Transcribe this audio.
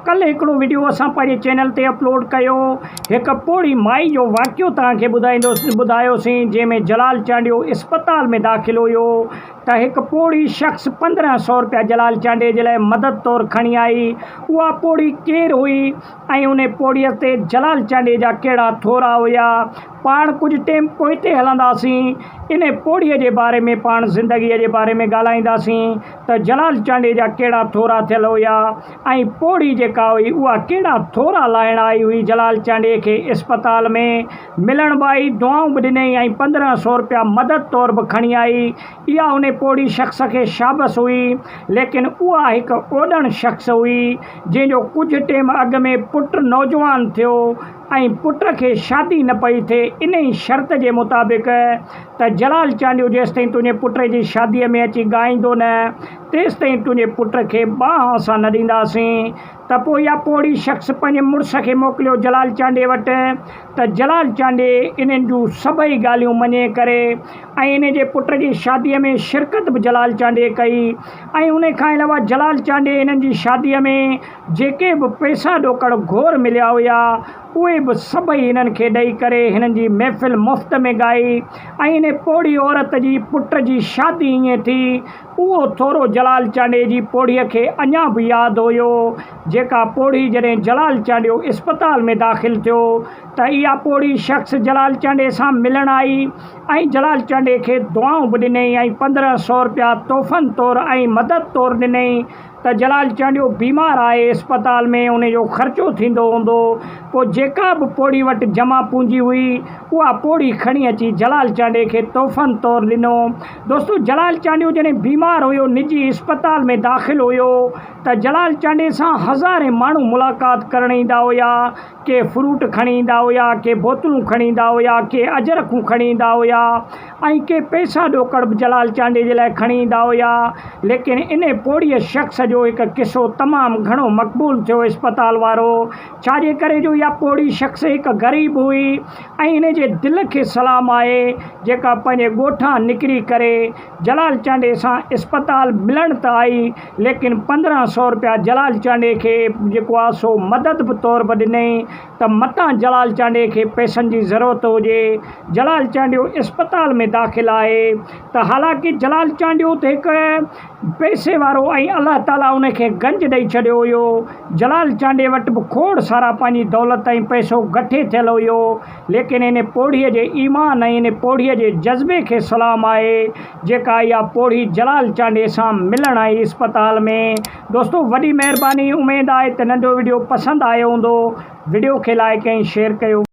कल हिकिड़ो वीडियो असां पंहिंजे चैनल ते अपलोड कयो। हिकु पोड़ी माई जो वाक़ियो तव्हांखे ॿुधायोसीं जंहिंमें जलाल चांडियो इस्पताल में दाख़िल हुयो त हिकु पोड़ी शख़्स 1500 रुपया जलाल चांडे जे लाइ मदद तौरु खणी आई। उहा पोड़ी केरु हुई ऐं उन पोड़ीअ ते जलाल चांडे जा कहिड़ा थोरा हुया, पाण कुझु टाइम पोइ ते हलंदासीं। इन पोड़ीअ जे बारे में पाण ज़िंदगीअ जे बारे में ॻाल्हाईंदासीं त जलाल चांडे जा कहिड़ा थोरा थियल हुया ऐं पोड़ी जेका हुई उहा कहिड़ा थोरा लाइण आई हुई जलाल चांडे खे इस्पताल में। मिलण बाई दुआऊं बि ॾिनई ऐं 1500 रुपया मदद तौरु बि खणी आई। इहा उन पोड़ी शख़्स खे शाबस हुई, लेकिन उहा हिकु ओॾण शख़्स हुई जंहिंजो कुझु टाइम अॻु में पुटु नौजवान थियो ऐं पुट खे शादी न पई थिए। इन ई शर्त जे मुताबिक़ त जलाल चांडियो जेसिताईं तुंहिंजे पुट जी शादीअ में अची ॻाईंदो न तेसिताईं तुंहिंजे पुट खे बांह असां न ॾींदासीं। त पोइ इहा पोड़ी शख़्स पंहिंजे मुड़ुस खे मोकिलियो जलाल चांडे वटि त जलाल चांडे इन्हनि जूं सभई ॻाल्हियूं मञे करे ऐं इन जे पुट जी शादीअ में शिरकत बि जलाल चांडे कई। ऐं उन खां अलावा जलाल चांडे इन्हनि जी शादीअ में जेके बि पैसा ॾोकड़ घोर मिलिया हुया उहे बि सभई हिननि खे ॾेई करे हिननि जी महफ़िल मुफ़्त में ॻाई। ऐं इन पोड़ी औरत जी पुट जी शादी ईअं थी उहो थोरो जलाल चांडे जी पोड़ीअ खे अञा बि यादि हुयो। जेका पोड़ी जॾहिं जलाल चांडियो इस्पताल में दाख़िल थियो त इहा पोड़ी शख़्स जलाल चांडे सां मिलण आई ऐं जलाल चांडे खे दुआऊं बि ॾिनई ऐं 1500 रुपया तोहफ़नि तौरु ऐं मदद तौरु ॾिनई त जलाल चांडियो बीमार आहे इस्पताल में, उनजो ख़र्चो थींदो हूंदो। पोइ जेका बि पोड़ी वटि जमा पूंजी हुई उहा पोड़ी खणी अची जलाल चांडे खे तोहफ़नि तौरु ॾिनो। दोस्तो, जलाल चांडियो जॾहिं बीमार हुयो निजी इस्पताल में दाख़िल हुयो त जलाल चांडे सां हज़ारे माण्हू मुलाक़ात करण ईंदा हुया। के फ्रूट खणी ईंदा हुया, के बोतलूं खणी ईंदा हुया, के अजरकूं खणी ईंदा हुया ऐं के पैसा ॾोकड़ बि जलाल चांडे जे लाइ खणी ईंदा हुया। लेकिन इन पोड़ीअ शख़्स जो हिकु किसो तमामु घणो मक़बूल थियो इस्पताल वारो, छाजे करे जो इहा पोड़ी शख़्स हिकु ग़रीब हुई ऐं इन जे दिलि खे सलाम आहे जेका पंहिंजे ॻोठां निकिरी करे जलाल चांडे सां इस्पताल मिलण त आई, लेकिन 1500 रुपया जलाल चांडे खे जेको आहे सो मदद बि तौरु बि ॾिनई त मतां जलाल चांडे खे पैसनि जी ज़रूरत हुजे। जलाल चांडियो इस्पताल में दाख़िल आहे त हालांकि जलाल चांडियो त हिकु पैसे वारो ऐं अलाह ताला उनखे गंज ॾेई छॾियो हुयो। जलाल चांडे वटि बि खोड़ सारा पंहिंजी दौलत ऐं पैसो गठे थियल हुयो, लेकिन इन पोड़ीअ जे ईमान ऐं इन पोड़ीअ जे जज़्बे खे सलाम आहे जेका इहा पोड़ी जलाल चांडे सां मिलण आई इस्पताल में। दोस्तो, वॾी महिरबानी। उमेदु आहे त नंढो वीडियो पसंदि आयो हूंदो। वीडियो खे लाइक ऐं शेयर कयो।